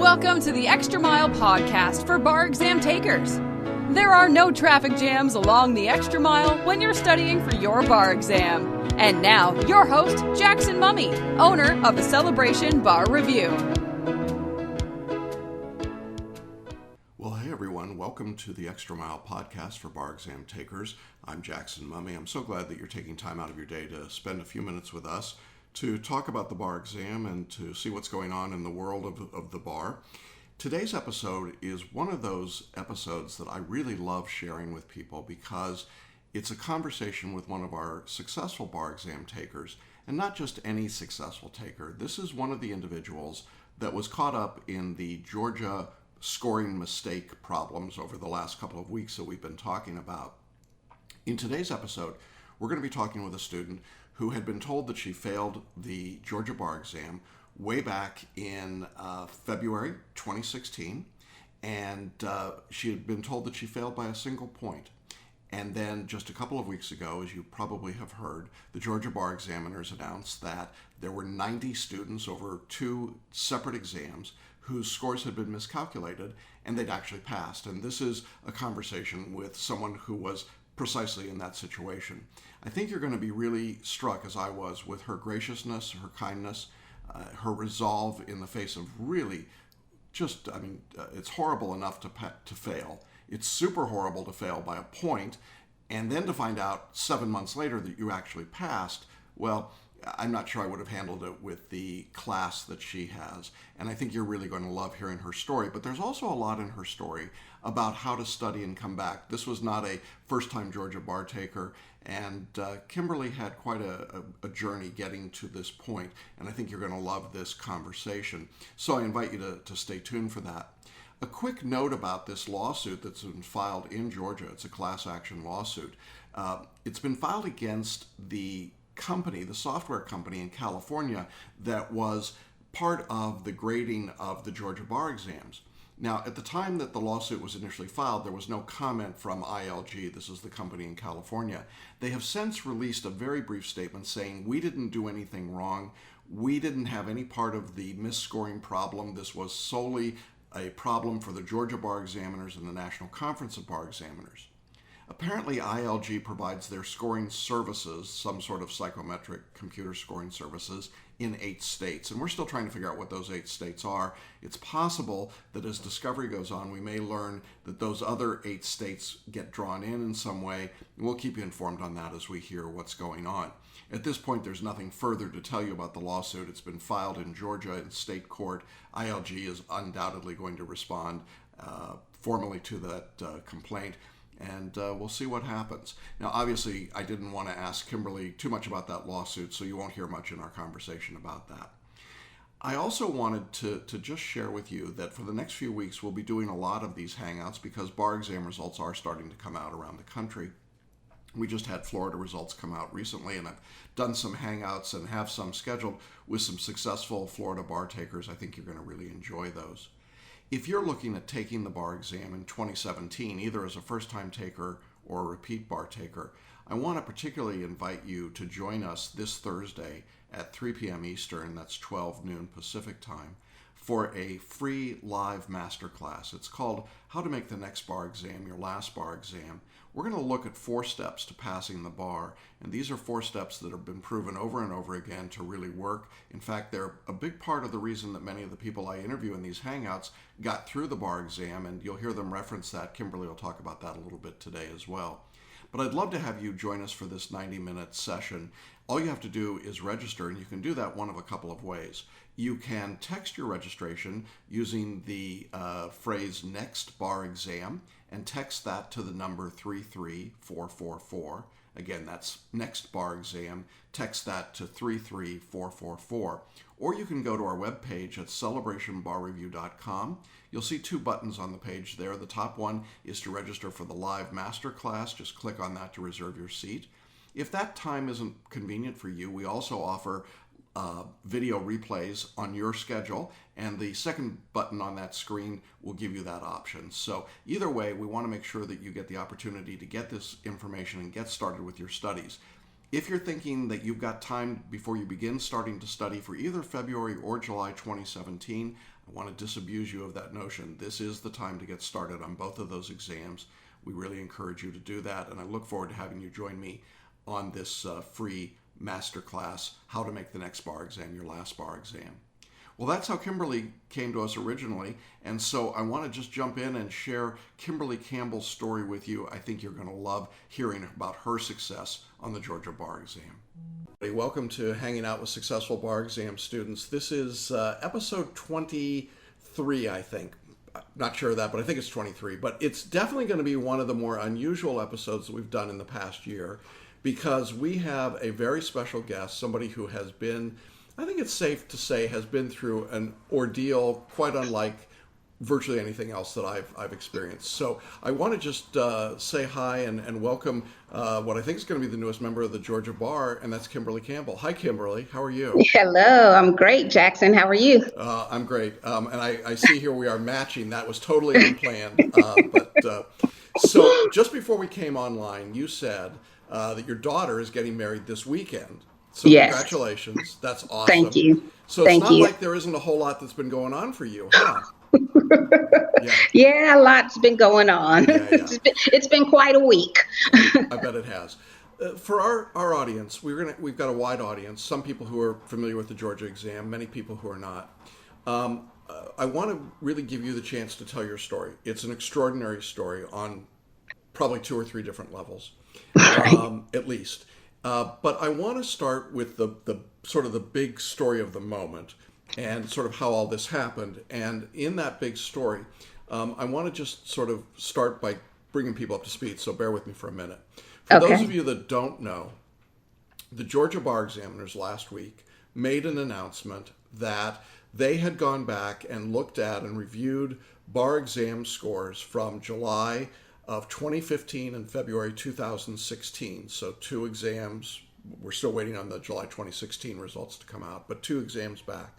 Welcome to the Extra Mile podcast for bar exam takers. There are no traffic jams along the Extra Mile when you're studying for your bar exam. And now, your host, Jackson Mummy, owner of the Celebration Bar Review. Well, hey everyone, welcome to the Extra Mile podcast for bar exam takers. I'm Jackson Mummy. I'm so glad that you're taking time out of your day to spend a few minutes with us to talk about the bar exam and to see what's going on in the world of the bar. Today's episode is one of those episodes that I really love sharing with people because it's a conversation with one of our successful bar exam takers, and not just any successful taker. This is one of the individuals that was caught up in the Georgia scoring mistake problems over the last couple of weeks that we've been talking about. In today's episode, we're going to be talking with a student who had been told that she failed the Georgia bar exam way back in February 2016, and she had been told that she failed by a single point. And then just a couple of weeks ago, as you probably have heard, the Georgia bar examiners announced that there were 90 students over two separate exams whose scores had been miscalculated and they'd actually passed. And this is a conversation with someone who was precisely in that situation. I think you're going to be really struck, as I was, with her graciousness, her kindness, her resolve in the face of really it's horrible enough to fail. It's super horrible to fail by a point, and then to find out 7 months later that you actually passed. Well, I'm not sure I would have handled it with the class that she has, and I think you're really going to love hearing her story. But there's also a lot in her story about how to study and come back. This was not a first-time Georgia bar taker, and Kimberly had quite a journey getting to this point, and I think you're going to love this conversation. So I invite you to stay tuned for that. A quick note about this lawsuit that's been filed in Georgia. It's a class action lawsuit. It's been filed against the company, the software company in California that was part of the grading of the Georgia bar exams. Now, at the time that the lawsuit was initially filed, there was no comment from ILG. This is the company in California. They have since released a very brief statement saying, we didn't do anything wrong. We didn't have any part of the misscoring problem. This was solely a problem for the Georgia bar examiners and the National Conference of Bar Examiners. Apparently, ILG provides their scoring services, some sort of psychometric computer scoring services, in 8 states. And we're still trying to figure out what those 8 states are. It's possible that as discovery goes on, we may learn that those other 8 states get drawn in some way. And we'll keep you informed on that as we hear what's going on. At this point, there's nothing further to tell you about the lawsuit. It's been filed in Georgia in state court. ILG is undoubtedly going to respond formally to that complaint. And we'll see what happens. Now, obviously, I didn't want to ask Kimberly too much about that lawsuit, so you won't hear much in our conversation about that. I also wanted to just share with you that for the next few weeks, we'll be doing a lot of these hangouts because bar exam results are starting to come out around the country. We just had Florida results come out recently, and I've done some hangouts and have some scheduled with some successful Florida bar takers. I think you're going to really enjoy those. If you're looking at taking the bar exam in 2017, either as a first-time taker or a repeat bar taker, I want to particularly invite you to join us this Thursday at 3 p.m. Eastern, that's 12 noon Pacific time, for a free live masterclass. It's called How to Make the Next Bar Exam Your Last Bar Exam. We're going to look at 4 steps to passing the bar, and these are 4 steps that have been proven over and over again to really work. In fact, they're a big part of the reason that many of the people I interview in these hangouts got through the bar exam, and you'll hear them reference that. Kimberly will talk about that a little bit today as well. But I'd love to have you join us for this 90-minute session. All you have to do is register, and you can do that one of a couple of ways. You can text your registration using the phrase next bar exam and text that to the number 33444. Again, that's next bar exam. Text that to 33444. Or you can go to our webpage at celebrationbarreview.com. You'll see 2 buttons on the page there. The top one is to register for the live masterclass. Just click on that to reserve your seat. If that time isn't convenient for you, we also offer video replays on your schedule, and the second button on that screen will give you that option. So either way, we want to make sure that you get the opportunity to get this information and get started with your studies. If you're thinking that you've got time before you begin starting to study for either February or July 2017, I want to disabuse you of that notion. This is the time to get started on both of those exams. We really encourage you to do that, and I look forward to having you join me on this free masterclass, How to Make the Next Bar Exam Your Last Bar Exam. Well, that's how Kimberly came to us originally, and so I want to just jump in and share Kimberly Campbell's story with you. I think you're going to love hearing about her success on the Georgia bar exam. Welcome to Hanging Out with Successful Bar Exam Students. This is episode 23, I think. I'm not sure of that, but I think it's 23. But it's definitely going to be one of the more unusual episodes that we've done in the past year, because we have a very special guest, somebody who has been, I think it's safe to say, has been through an ordeal quite unlike virtually anything else that I've experienced. So I want to just say hi and welcome what I think is going to be the newest member of the Georgia Bar, and that's Kimberly Campbell. Hi, Kimberly. How are you? Hello. I'm great, Jackson. How are you? I'm great. And I see here we are matching. That was totally unplanned. So just before we came online, you said that your daughter is getting married this weekend. So yes. Congratulations. That's awesome. Thank you. So it's not like there isn't a whole lot that's been going on for you, huh? Yeah, a lot's been going on. Yeah. It's been quite a week. I bet it has. For our audience, we've got a wide audience. Some people who are familiar with the Georgia exam, many people who are not. I want to really give you the chance to tell your story. It's an extraordinary story on probably 2 or 3 different levels, at least. But I want to start with the sort of the big story of the moment and sort of how all this happened. And in that big story, I want to just sort of start by bringing people up to speed. So bear with me for a minute. For those of you that don't know, the Georgia bar examiners last week made an announcement that they had gone back and looked at and reviewed bar exam scores from July of 2015 and February 2016. So 2 exams. We're still waiting on the July 2016 results to come out, but 2 exams back.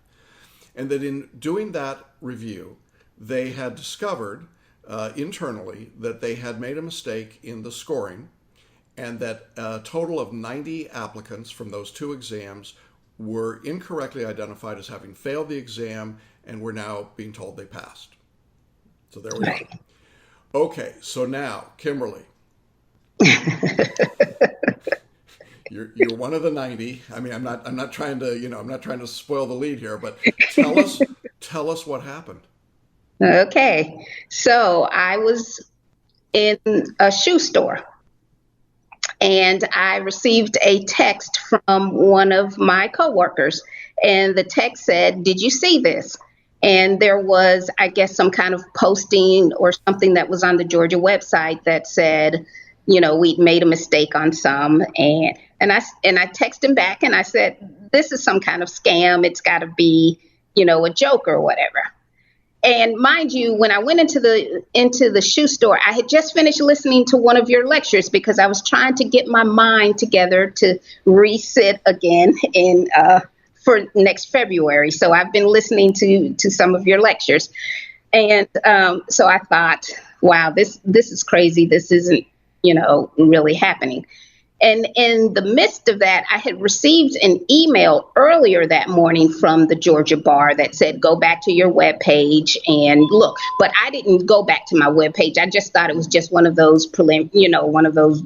And that in doing that review, they had discovered internally that they had made a mistake in the scoring, and that a total of 90 applicants from those 2 exams were incorrectly identified as having failed the exam and were now being told they passed. So there we go. Okay, so now, Kimberly, you're one of the 90. I mean, I'm not trying to spoil the lead here, but tell us what happened. Okay, so I was in a shoe store, and I received a text from one of my coworkers, and the text said, "Did you see this?" And there was, I guess, some kind of posting or something that was on the Georgia website that said, we'd made a mistake on some. And I texted him back and I said, this is some kind of scam. It's got to be, a joke or whatever. And mind you, when I went into the shoe store, I had just finished listening to one of your lectures because I was trying to get my mind together to resit again for next February. So I've been listening to some of your lectures. And so I thought, wow, this is crazy. This isn't, really happening. And in the midst of that, I had received an email earlier that morning from the Georgia Bar that said, go back to your webpage and look. But I didn't go back to my webpage. I just thought it was just one of those one of those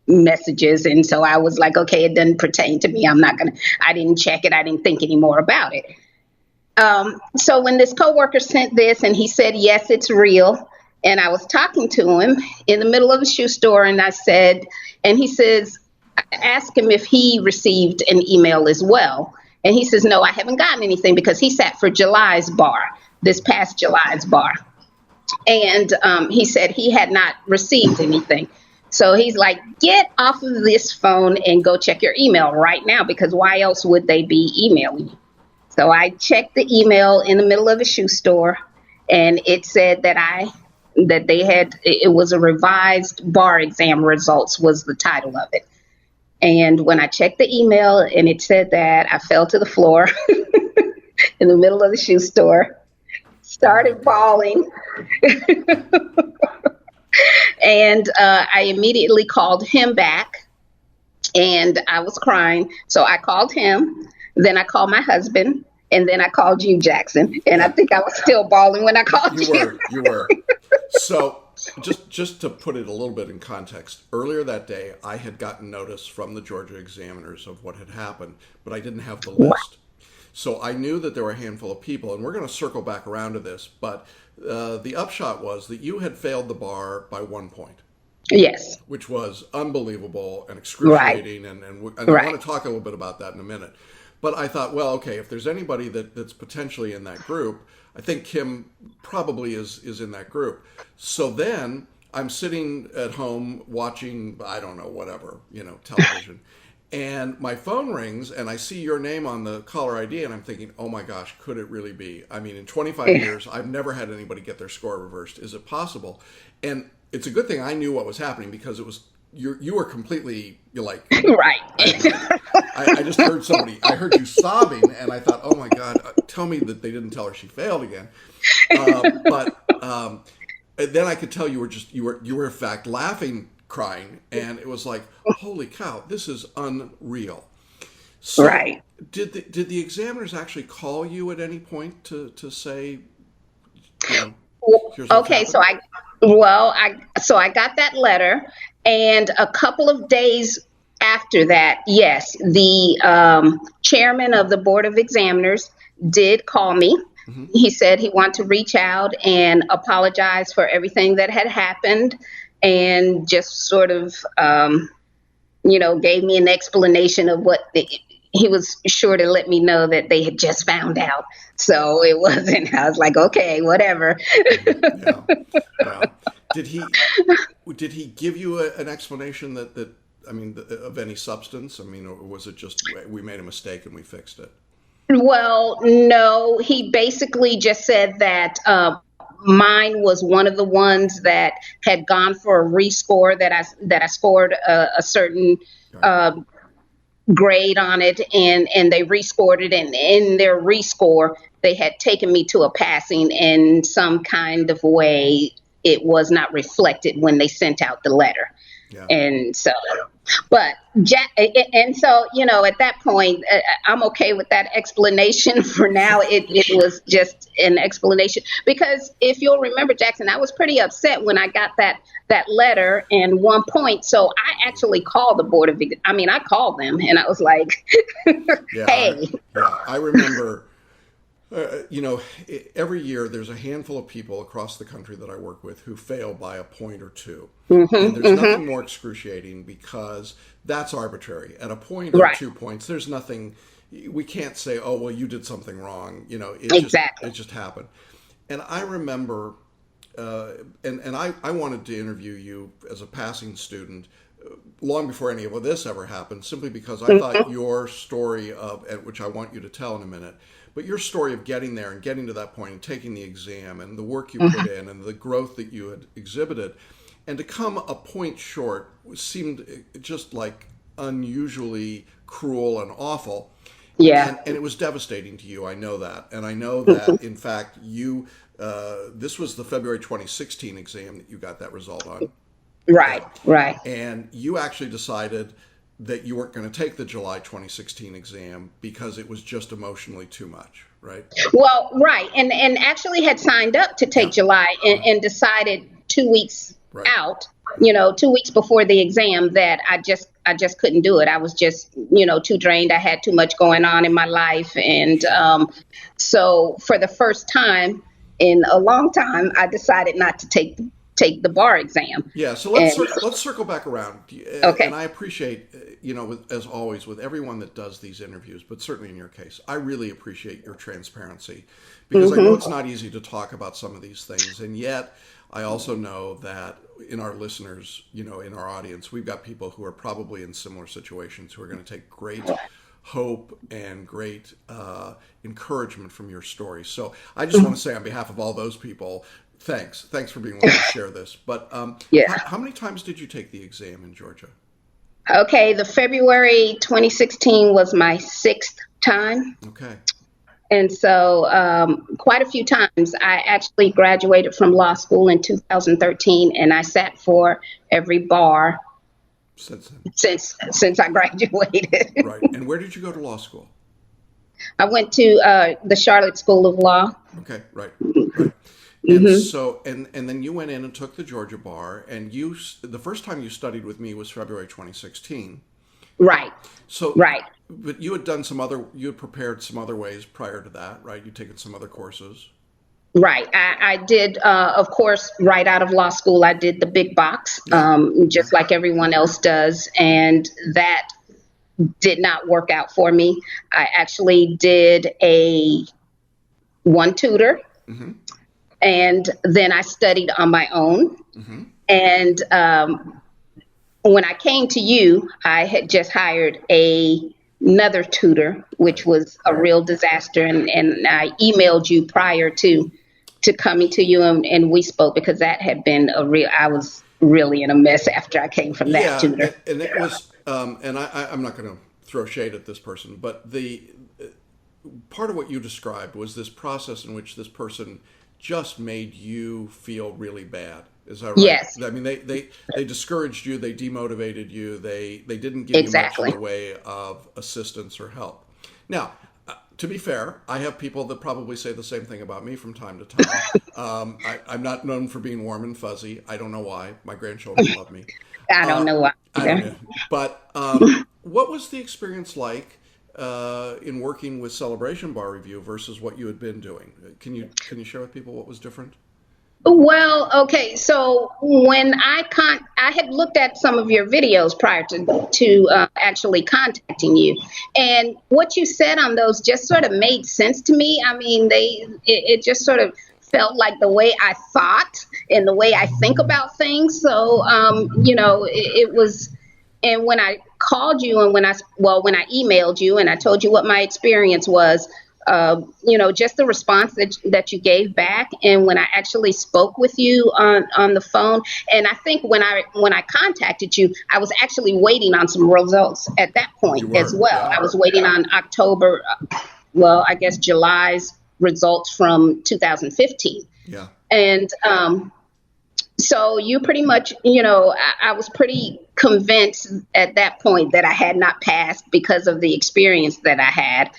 messages. And so I was like, okay, it doesn't pertain to me. I didn't check it. I didn't think any more about it. So when this coworker sent this and he said, yes, it's real. And I was talking to him in the middle of the shoe store, and I asked him if he received an email as well. And he says, no, I haven't gotten anything, because he sat for July's bar, this past July's bar. And he said he had not received anything. So he's like, get off of this phone and go check your email right now, because why else would they be emailing you? So I checked the email in the middle of a shoe store, and it said that it was a revised bar exam results was the title of it. And when I checked the email and it said that, I fell to the floor in the middle of the shoe store, started bawling. And I immediately called him back and I was crying. So I called him, then I called my husband, and then I called you, Jackson. And I think I was still bawling when I called you. You were. So just to put it a little bit in context, earlier that day, I had gotten notice from the Georgia examiners of what had happened, but I didn't have the list. So I knew that there were a handful of people, and we're going to circle back around to this, but the upshot was that you had failed the bar by 1 point. Yes. Which was unbelievable and excruciating, and I want to talk a little bit about that in a minute. But I thought, well, okay, if there's anybody that's potentially in that group, I think Kim probably is in that group. So then I'm sitting at home watching, I don't know, whatever, television. And my phone rings and I see your name on the caller ID and I'm thinking, oh my gosh, could it really be? I mean, in 25 years, I've never had anybody get their score reversed. Is it possible? And it's a good thing I knew what was happening because it was you were completely, you're like, right. I just heard I heard you sobbing, and I thought, oh my God, tell me that they didn't tell her she failed again. But then I could tell you were in fact laughing, crying, and it was like, holy cow, this is unreal. So right. Did the examiners actually call you at any point to say, okay, so I got that letter, and a couple of days after that, yes, the chairman of the Board of Examiners did call me. Mm-hmm. He said he wanted to reach out and apologize for everything that had happened, and just sort of, gave me an explanation of what he was sure to let me know that they had just found out. So it wasn't, I was like, okay, whatever. Yeah. Well, did he give you an explanation that of any substance? I mean, or was it just, we made a mistake and we fixed it? Well, no, he basically just said that, mine was one of the ones that had gone for a rescore, that I scored a certain, grade on it, and they rescored it, and in their rescore they had taken me to a passing in some kind of way. It was not reflected when they sent out the letter. Yeah. And so at that point, I'm okay with that explanation for now. It was just an explanation, because if you'll remember, Jackson, I was pretty upset when I got that letter and 1 point. So I actually called the Board of, I called them and I was like, hey. I remember, every year there's a handful of people across the country that I work with who fail by a point or two. Mm-hmm, and there's nothing more excruciating, because that's arbitrary. At a point or 2 points, there's nothing, we can't say, oh, well, you did something wrong. It just happened. And I remember, and I wanted to interview you as a passing student long before any of this ever happened, simply because I thought your story which I want you to tell in a minute, but your story of getting there and getting to that point and taking the exam and the work you put in and the growth that you had exhibited, and to come a point short seemed just like unusually cruel and awful. Yeah. And it was devastating to you. I know that. And I know that, in fact, you, this was the February 2016 exam that you got that result on. Right. And you actually decided that you weren't going to take the July 2016 exam because it was just emotionally too much, right? Well, right. And actually had signed up to take July and decided 2 weeks out, 2 weeks before the exam, that I just couldn't do it. I was just, too drained. I had too much going on in my life. And so for the first time in a long time, I decided not to take the bar exam. Yeah, so let's circle back around. Okay. And I appreciate, as always, with everyone that does these interviews, but certainly in your case, I really appreciate your transparency, because I know it's not easy to talk about some of these things. And yet, I also know that in our listeners, in our audience, we've got people who are probably in similar situations who are going to take great hope and great encouragement from your story. So I just want to say, on behalf of all those people, thanks for being willing to share this. But how many times did you take the exam in Georgia? Okay, the February 2016 was my 6th time. Okay. And so quite a few times. I actually graduated from law school in 2013, and I sat for every bar since I graduated. Right. And where did you go to law school? I went to the Charlotte School of Law. Okay, right. And so, and then you went in and took the Georgia bar, and the first time you studied with me was February 2016. Right. So, right. But you had prepared some other ways prior to that, right? You'd taken some other courses. Right. I did, of course, right out of law school, I did the big box, just like everyone else does. And that did not work out for me. I actually did one tutor, and then I studied on my own. And when I came to you, I had just hired another tutor, which was a real disaster. And I emailed you prior to coming to you, and we spoke, because that had been I was really in a mess after I came from that tutor. And it was, and I'm not going to throw shade at this person, but the part of what you described was this process in which this person just made you feel really bad. Is that right? Yes. I mean, they discouraged you, they demotivated you, they didn't give you much in the way of assistance or help. Now, to be fair, I have people that probably say the same thing about me from time to time. I'm not known for being warm and fuzzy. I don't know why. My grandchildren love me. I don't know why. I don't know. But what was the experience like in working with Celebration Bar Review versus what you had been doing? Can you share with people what was different? Well, okay. So when I had looked at some of your videos prior to actually contacting you, and what you said on those just sort of made sense to me. I mean, it just sort of felt like the way I thought and the way I think about things. So, it was. And when I called you and when I emailed you and I told you what my experience was, just the response that you gave back, and when I actually spoke with you on the phone, and I think when I contacted you, I was actually waiting on some results at that point as well. I was waiting on October, I guess July's results from 2015. Yeah. And so you pretty much, I was pretty convinced at that point that I had not passed because of the experience that I had.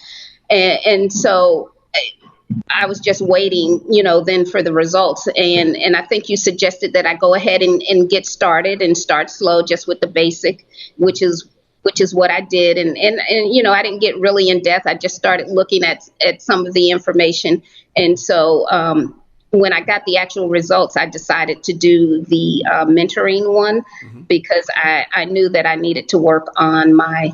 And so I was just waiting, then for the results. And I think you suggested that I go ahead and get started and start slow, just with the basic, which is what I did. And I didn't get really in depth. I just started looking at some of the information. And so when I got the actual results, I decided to do the mentoring one, because I knew that I needed to work on my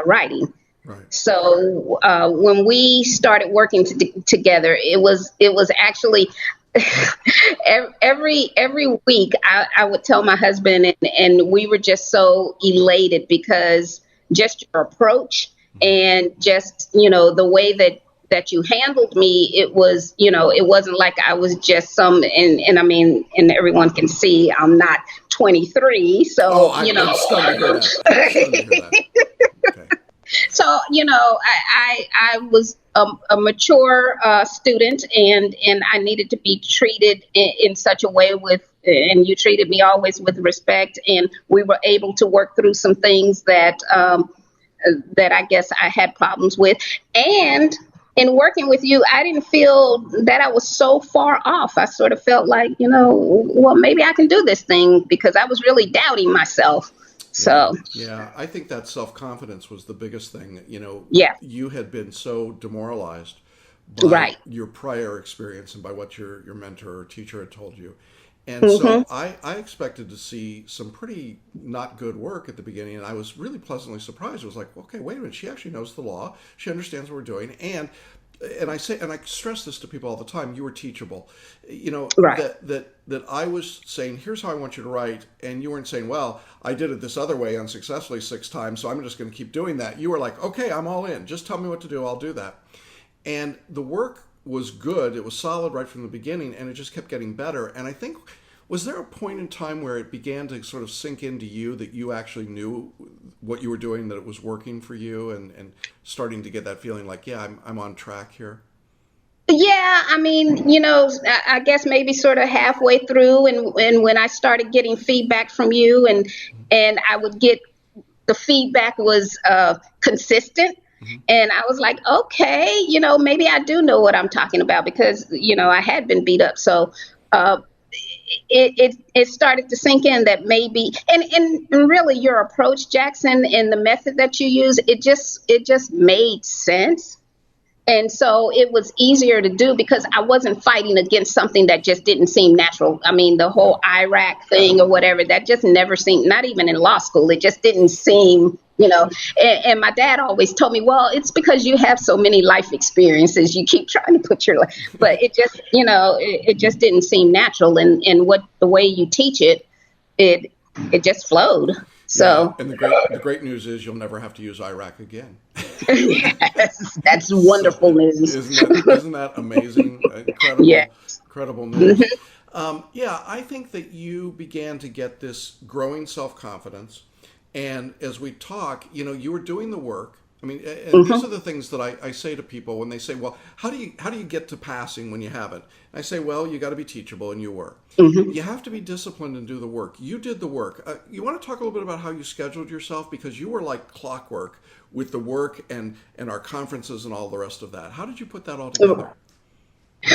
writing. Right. So when we started working together, it was actually every week I would tell my husband, and we were just so elated, because just your approach and just the way that you handled me, it was it wasn't like I was just and I mean, and everyone can see I'm not 23, so I'm stunned to hear that. Okay. So, I was a mature student, and I needed to be treated in such a way and you treated me always with respect, and we were able to work through some things that I guess I had problems with. And in working with you, I didn't feel that I was so far off. I sort of felt like, well, maybe I can do this thing, because I was really doubting myself. So yeah, I think that self-confidence was the biggest thing. You had been so demoralized by your prior experience and by what your mentor or teacher had told you. And so I expected to see some pretty not good work at the beginning, and I was really pleasantly surprised. It was like, okay, wait a minute, she actually knows the law, she understands what we're doing, and I stress this to people all the time, you were teachable. That I was saying, here's how I want you to write, and you weren't saying, well, I did it this other way unsuccessfully 6 times, so I'm just going to keep doing that. You were like, okay, I'm all in. Just tell me what to do, I'll do that. And the work was good. It was solid right from the beginning, and it just kept getting better. And I think, was there a point in time where it began to sort of sink into you that you actually knew what you were doing, that it was working for you, and starting to get that feeling like, yeah, I'm on track here? Yeah, I mean, I guess maybe sort of halfway through, and when I started getting feedback from you, and I would get the feedback was consistent, and I was like, okay, maybe I do know what I'm talking about because I had been beat up, so it started to sink in that maybe, and really your approach, Jackson, and the method that you use, it just made sense. And so it was easier to do because I wasn't fighting against something that just didn't seem natural. I mean, the whole Iraq thing or whatever, that just never seemed, not even in law school, it just didn't seem, and my dad always told me, well, it's because you have so many life experiences. You keep trying to put your life, but it just, it just didn't seem natural. And what the way you teach it, it just flowed. So, and the great news is you'll never have to use Iraq again. Yes, that's wonderful news. Isn't that amazing? Incredible, Yes. incredible news. Yeah, I think that you began to get this growing self-confidence, and as we talk, you were doing the work. I mean, and these are the things that I say to people when they say, "Well, how do you get to passing when you haven't?" And I say, "Well, you got to be teachable, and you were. You have to be disciplined and do the work. You did the work. You want to talk a little bit about how you scheduled yourself because you were like clockwork with the work and our conferences and all the rest of that. How did you put that all together?"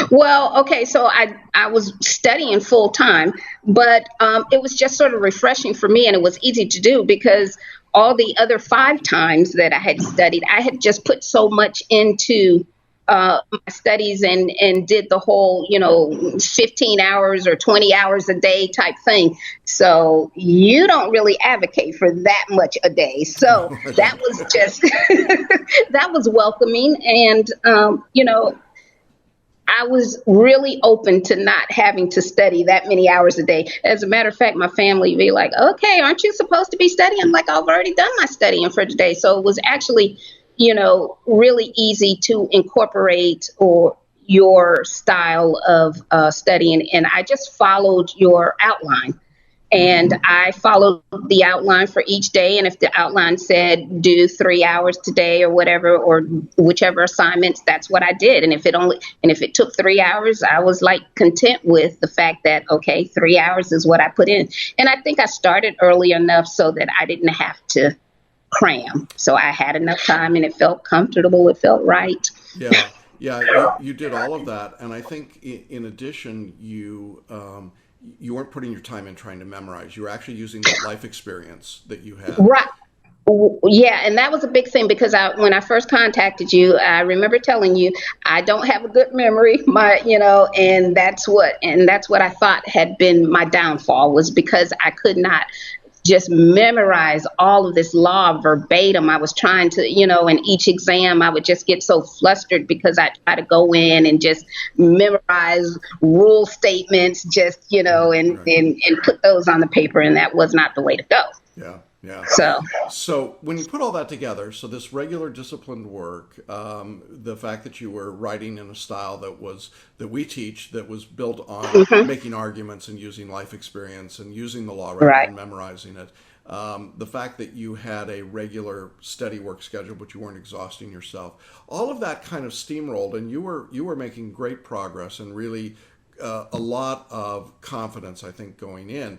Well, okay, so I was studying full time, but it was just sort of refreshing for me, and it was easy to do because all the other 5 times that I had studied, I had just put so much into my studies and did the whole, 15 hours or 20 hours a day type thing. So you don't really advocate for that much a day. So that was just, that was welcoming. And, I was really open to not having to study that many hours a day. As a matter of fact, my family would be like, okay, aren't you supposed to be studying? I'm like, I've already done my studying for today. So it was actually, really easy to incorporate or your style of studying. And I just followed your outline. And I followed the outline for each day. And if the outline said do 3 hours today or whatever, or whichever assignments, that's what I did. And if it took 3 hours, I was like content with the fact that, okay, 3 hours is what I put in. And I think I started early enough so that I didn't have to cram. So I had enough time and it felt comfortable. It felt right. Yeah. You did all of that. And I think in addition, you weren't putting your time in trying to memorize. You were actually using that life experience that you had. Right. Yeah, and that was a big thing because when I first contacted you, I remember telling you I don't have a good memory, and that's what I thought had been my downfall, was because I could not just memorize all of this law verbatim. I was trying to, in each exam, I would just get so flustered because I try to go in and just memorize rule statements, just, and put those on the paper. And that was not the way to go. Yeah. So when you put all that together, so this regular disciplined work, the fact that you were writing in a style that we teach, that was built on making arguments and using life experience and using the law rather than memorizing it, the fact that you had a regular steady work schedule, but you weren't exhausting yourself, all of that kind of steamrolled, and you were making great progress and really a lot of confidence, I think, going in.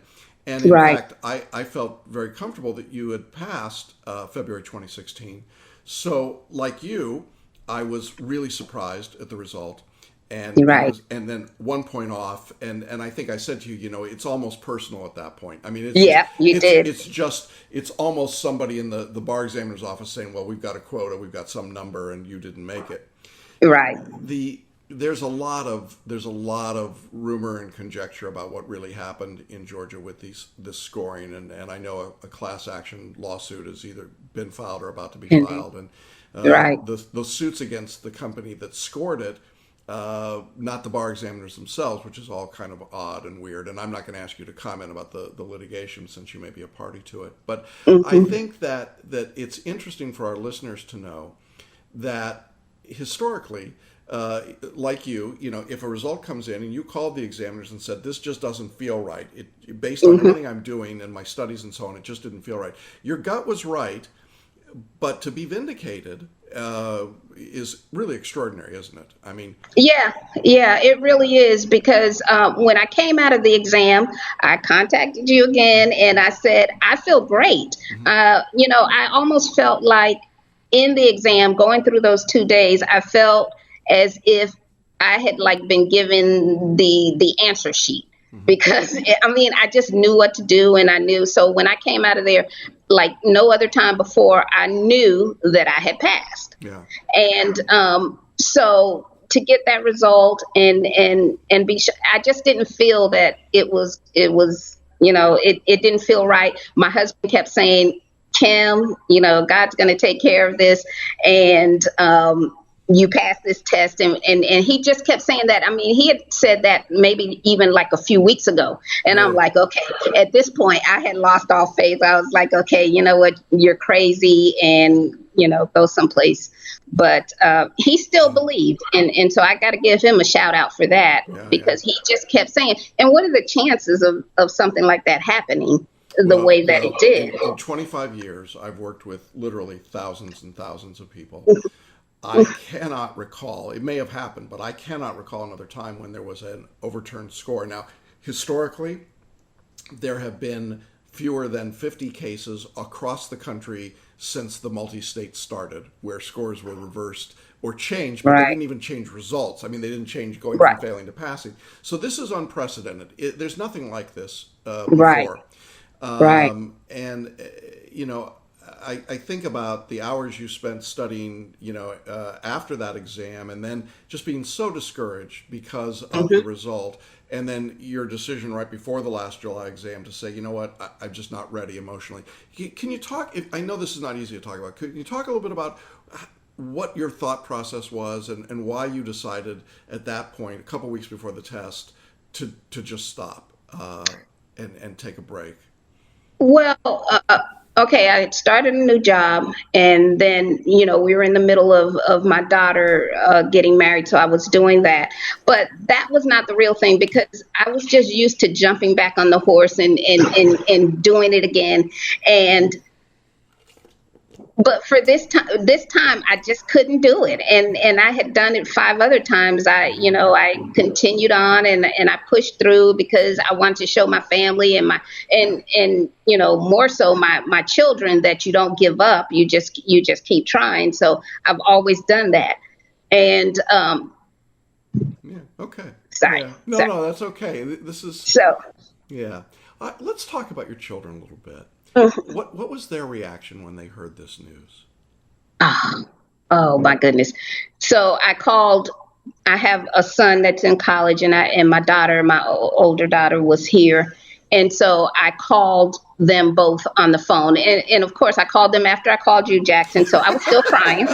And in fact, I felt very comfortable that you had passed February 2016. So like you, I was really surprised at the result. And and then 1 point off. And I think I said to you, it's almost personal at that point. I mean, it's almost somebody in the bar examiner's office saying, well, we've got a quota, we've got some number, and you didn't make it. Right. There's a lot of rumor and conjecture about what really happened in Georgia with this scoring, and I know a class action lawsuit has either been filed or about to be filed, and the suits against the company that scored it, not the bar examiners themselves, which is all kind of odd and weird. And I'm not going to ask you to comment about the litigation since you may be a party to it, but I think that it's interesting for our listeners to know that historically, like you, if a result comes in and you called the examiners and said, this just doesn't feel right, based on everything I'm doing and my studies and so on, it just didn't feel right. Your gut was right, but to be vindicated is really extraordinary, isn't it? I mean, Yeah, it really is because when I came out of the exam, I contacted you again and I said, I feel great. I almost felt like in the exam, going through those 2 days, I felt as if I had like been given the answer sheet because I just knew what to do and I knew. So when I came out of there, like no other time before, I knew that I had passed. yeah. And so to get that result and be, I just didn't feel that it was, it didn't feel right. My husband kept saying, Kim, God's going to take care of this. And you passed this test. And he just kept saying that. I mean, he had said that maybe even like a few weeks ago. And I'm like, okay, at this point, I had lost all faith. I was like, okay, you know what? You're crazy and, go someplace. But he still believed. And so I got to give him a shout out for that because he just kept saying, and what are the chances of something like that happening the way that it did? In 25 years, I've worked with literally thousands and thousands of people. I cannot recall, it may have happened, but I cannot recall another time when there was an overturned score. Now, historically, there have been fewer than 50 cases across the country since the multi-state started where scores were reversed or changed, but they didn't even change results. I mean, they didn't change going from failing to passing. So this is unprecedented. There's nothing like this before. And, I think about the hours you spent studying, after that exam and then just being so discouraged because of the result. And then your decision right before the last July exam to say, you know what, I'm just not ready emotionally. Can you talk, I know this is not easy to talk about, can you talk a little bit about what your thought process was and why you decided at that point, a couple weeks before the test, to just stop and take a break? Well, okay, I had started a new job and then, we were in the middle of my daughter getting married. So I was doing that. But that was not the real thing because I was just used to jumping back on the horse and doing it again. But for this time, I just couldn't do it. And I had done it 5 other times. I continued on and I pushed through because I wanted to show my family and more so my children that you don't give up. You just keep trying. So I've always done that. And yeah. Okay. Sorry. Yeah. No, that's okay. This is so. Yeah. Let's talk about your children a little bit. What was their reaction when they heard this news? Oh my goodness. So I called, I have a son that's in college and my daughter, my older daughter was here. And so I called them both on the phone. And of course I called them after I called you, Jackson. So I was still crying.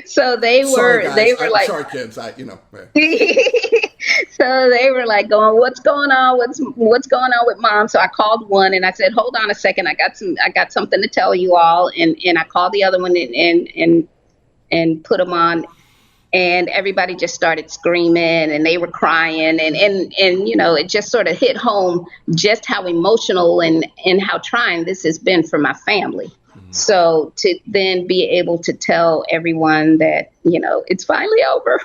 so they were, like, sorry kids, So they were like going, what's going on? What's going on with mom? So I called one and I said, hold on a second. I got something to tell you all. And I called the other one and put them on. And everybody just started screaming and they were crying and it just sort of hit home just how emotional and how trying this has been for my family. Mm-hmm. So to then be able to tell everyone that, it's finally over.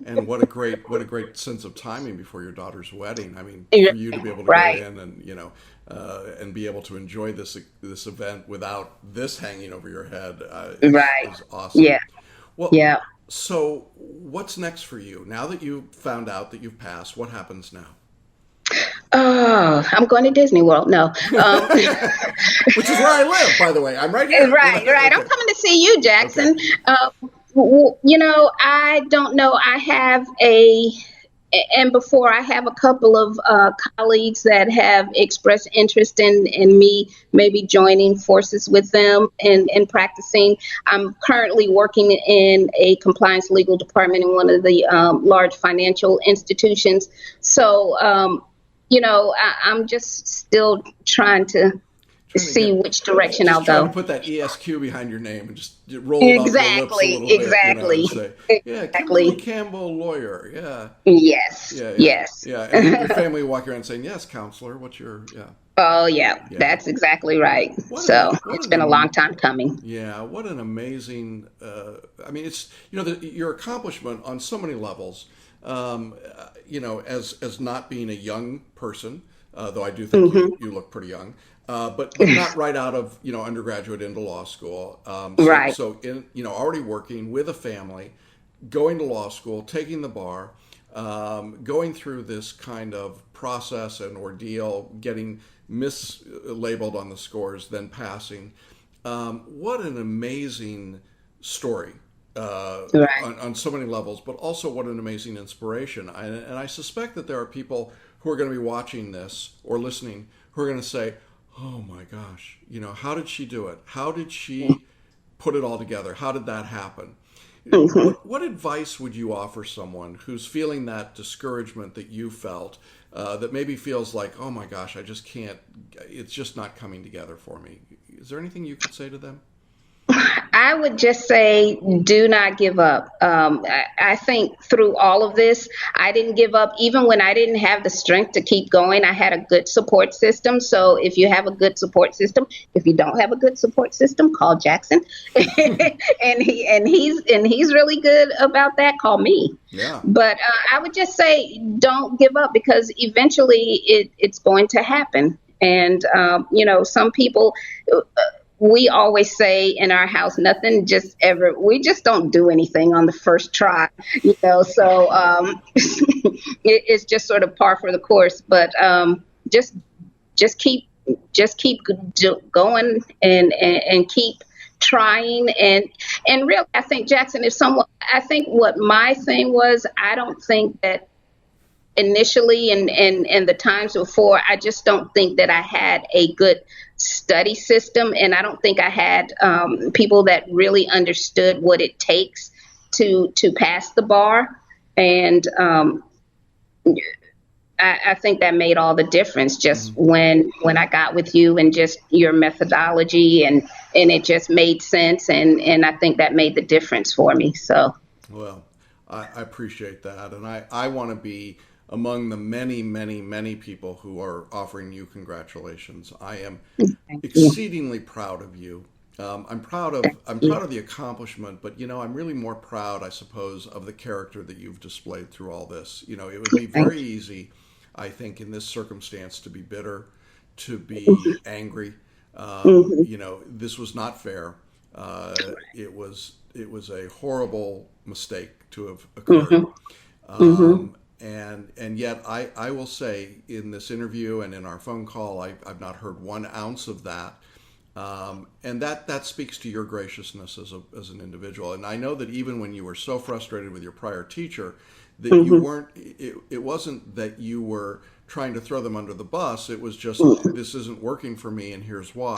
And what a great sense of timing before your daughter's wedding. I mean, for you to be able to get in and be able to enjoy this event without this hanging over your head is awesome. Yeah. Well, yeah. So what's next for you? Now that you found out that you've passed, what happens now? I'm going to Disney World. No. Which is where I live, by the way. I'm right here. Right. Okay. I'm coming to see you, Jackson. Okay. I don't know. I have before I have a couple of colleagues that have expressed interest in me maybe joining forces with them and practicing. I'm currently working in a compliance legal department in one of the large financial institutions. So, I'm just still trying to see which direction I'll go. To put that ESQ behind your name and just roll it off your lips a little bit. Exactly. Yeah, Kimberly Campbell, lawyer. Yeah. Yes. Yeah. And your family walk around saying, "Yes, counselor. What's your Oh, yeah, Yeah. that's exactly right. What So what it's an been a long time coming. Yeah, what an amazing. I mean, it's your accomplishment on so many levels. As not being a young person, though I do think you look pretty young, but not right out of undergraduate into law school. Right. Already working with a family, going to law school, taking the bar, going through this kind of process and ordeal, getting mislabeled on the scores, then passing. What an amazing story Right. on so many levels, but also what an amazing inspiration. And I suspect that there are people who are going to be watching this or listening who are going to say, oh my gosh, how did she do it? How did she put it all together? How did that happen? Hmm. What advice would you offer someone who's feeling that discouragement that you felt, that maybe feels like, oh my gosh, I just can't, it's just not coming together for me? Is there anything you could say to them? I would just say, do not give up. I think through all of this, I didn't give up. Even when I didn't have the strength to keep going, I had a good support system. So if you have a good support system, if you don't have a good support system, call Jackson, and he's really good about that. Call me. Yeah. But I would just say, don't give up, because eventually it's going to happen. And some people, we always say in our house, nothing just ever, we just don't do anything on the first try, so it's just sort of par for the course. But just just keep going, and keep trying. And really, I think, Jackson, I think what my thing was, I don't think that initially, and the times before, I just don't think that I had a good study system, and I don't think I had people that really understood what it takes to pass the bar. And I think that made all the difference, just when I got with you, and just your methodology, and it just made sense, and I think that made the difference for me. So Well, I appreciate that. And I want to be among the many, many, many people who are offering you congratulations. I am thank you. exceedingly proud of you. I'm proud of the accomplishment, but I'm really more proud, I suppose, of the character that you've displayed through all this. It would be very easy, I think, in this circumstance, to be bitter, to be angry. This was not fair. It was a horrible mistake to have occurred. And yet I will say, in this interview and in our phone call, I've not heard 1 ounce of that. And that speaks to your graciousness as an individual. And I know that even when you were so frustrated with your prior teacher, that you weren't, it wasn't that you were trying to throw them under the bus. It was just, this isn't working for me, and here's why.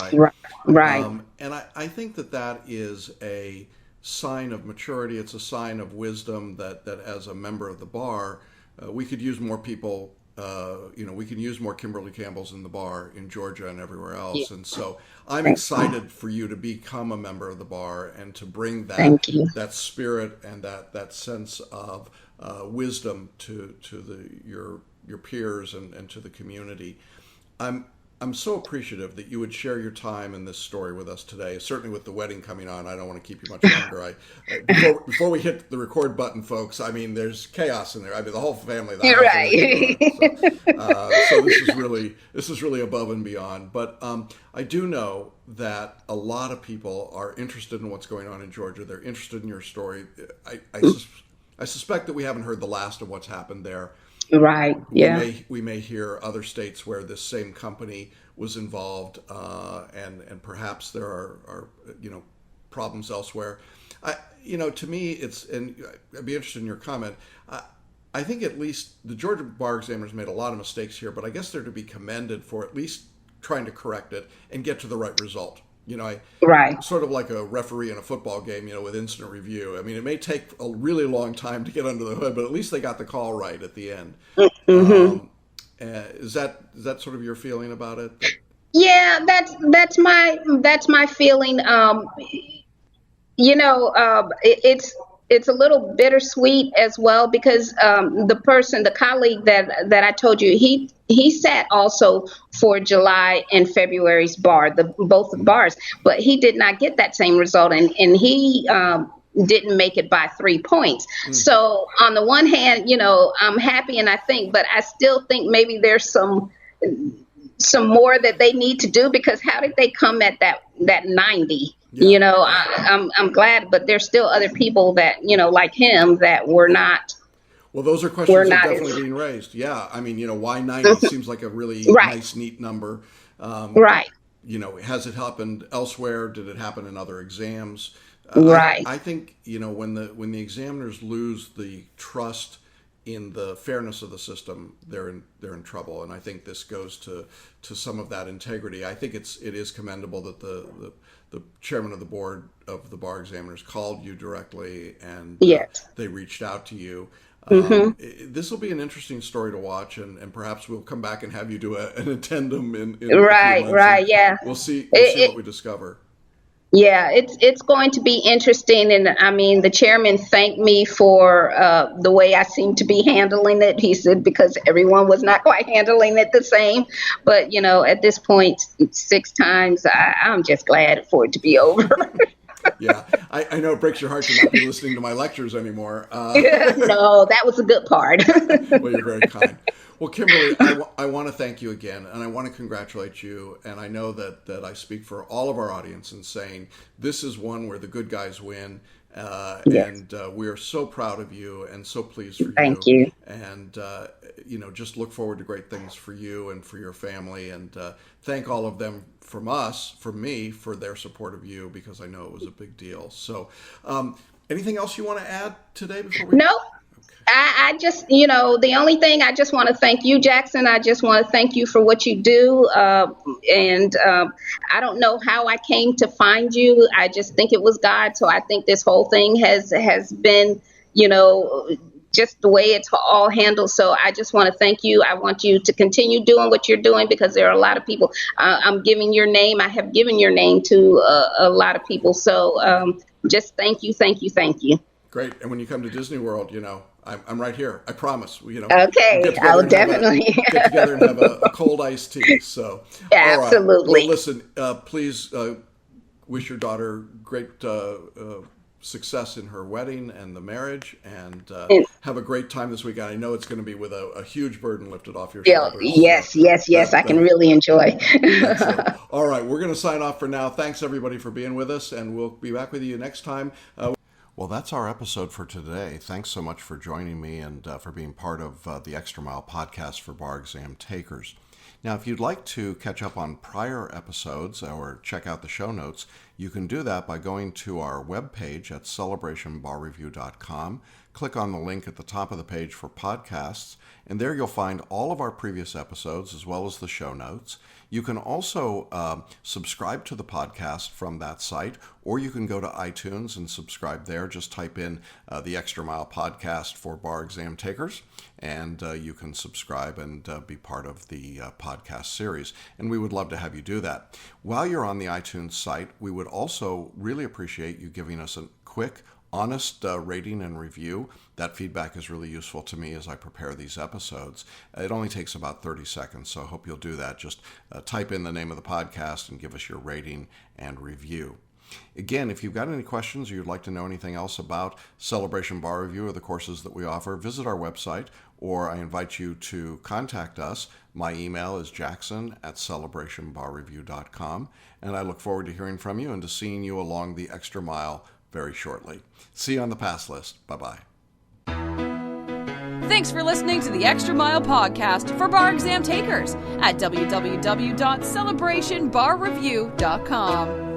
Right. And I think that is a sign of maturity. It's a sign of wisdom that as a member of the bar, we could use more people. We can use more Kimberly Campbells in the bar in Georgia and everywhere else. Yeah. And so I'm excited for you to become a member of the bar, and to bring Thank you. that spirit and that sense of wisdom to your peers and to the community. I'm so appreciative that you would share your time in this story with us today. Certainly, with the wedding coming on, I don't want to keep you much longer. Before we hit the record button, folks, I mean, there's chaos in there. I mean, the whole family. You're right. So this is really above and beyond. But I do know that a lot of people are interested in what's going on in Georgia. They're interested in your story. I suspect that we haven't heard the last of what's happened there. Right. Yeah. We may hear other states where this same company was involved, and perhaps there are problems elsewhere. To me, and I'd be interested in your comment. I think at least the Georgia bar examiners made a lot of mistakes here, but I guess they're to be commended for at least trying to correct it and get to the right result. Right. Sort of like a referee in a football game, with instant review. I mean, it may take a really long time to get under the hood, but at least they got the call right at the end. Is that sort of your feeling about it? Yeah, that's my feeling. It's it's a little bittersweet as well, because the colleague that I told you, he sat also for July and February's bar, both bars, but he did not get that same result, and he didn't make it by 3 points. So on the one hand, I'm happy, and but I still think maybe there's some more that they need to do, because how did they come at that 90? Yeah. I'm glad, but there's still other people that, like him, that were not. Well, those are questions that are definitely being raised. Yeah. I mean, why 90 seems like a really nice, neat number. Right. Has it happened elsewhere? Did it happen in other exams? Right. I think, when the examiners lose the trust in the fairness of the system, they're in trouble. And I think this goes to some of that integrity. I think it is commendable that the chairman of the board of the bar examiners called you directly, and they reached out to you. This will be an interesting story to watch, and perhaps we'll come back and have you do an addendum in right. Yeah. We'll see what we discover. Yeah, it's going to be interesting, and I mean, the chairman thanked me for the way I seem to be handling it. He said because everyone was not quite handling it the same, but at this point, 6 times, I'm just glad for it to be over. Yeah, I know it breaks your heart to not be listening to my lectures anymore. No, that was a good part. Well, you're very kind. Well, Kimberly, I want to thank you again, and I want to congratulate you. And I know that I speak for all of our audience in saying this is one where the good guys win. And we are so proud of you and so pleased for you. Thank you. And, just look forward to great things for you and for your family. And thank all of them from me, for their support of you, because I know it was a big deal. So anything else you want to add today before we... No. I just, the only thing, I just want to thank you, Jackson. I just want to thank you for what you do. And I don't know how I came to find you. I just think it was God. So I think this whole thing has been, just the way it's all handled. So I just want to thank you. I want you to continue doing what you're doing, because there are a lot of people. I'm giving your name. I have given your name to a lot of people. So just thank you. Great. And when you come to Disney World, I'm right here. I promise. Okay, we'll I'll definitely get together and have a cold iced tea. So absolutely. Well, listen. Please wish your daughter great success in her wedding and the marriage, and have a great time this weekend. I know it's going to be with a huge burden lifted off your shoulders. Yes. I can really enjoy. All right, we're going to sign off for now. Thanks everybody for being with us, and we'll be back with you next time. Well, that's our episode for today. Thanks so much for joining me and for being part of the Extra Mile podcast for bar exam takers. Now, if you'd like to catch up on prior episodes or check out the show notes, you can do that by going to our webpage at celebrationbarreview.com. Click on the link at the top of the page for podcasts, and there you'll find all of our previous episodes as well as the show notes. You can also subscribe to the podcast from that site, or you can go to iTunes and subscribe there. Just type in the Extra Mile podcast for bar exam takers, and you can subscribe and be part of the podcast series. And we would love to have you do that. While you're on the iTunes site, we would also really appreciate you giving us a quick, honest rating and review. That feedback is really useful to me as I prepare these episodes. It only takes about 30 seconds, so I hope you'll do that. Just type in the name of the podcast and give us your rating and review. Again, if you've got any questions or you'd like to know anything else about Celebration Bar Review or the courses that we offer, visit our website, or I invite you to contact us. My email is jackson@celebrationbarreview.com, and I look forward to hearing from you and to seeing you along the extra mile very shortly. See you on the pass list. Bye-bye. Thanks for listening to the Extra Mile podcast for bar exam takers at www.celebrationbarreview.com.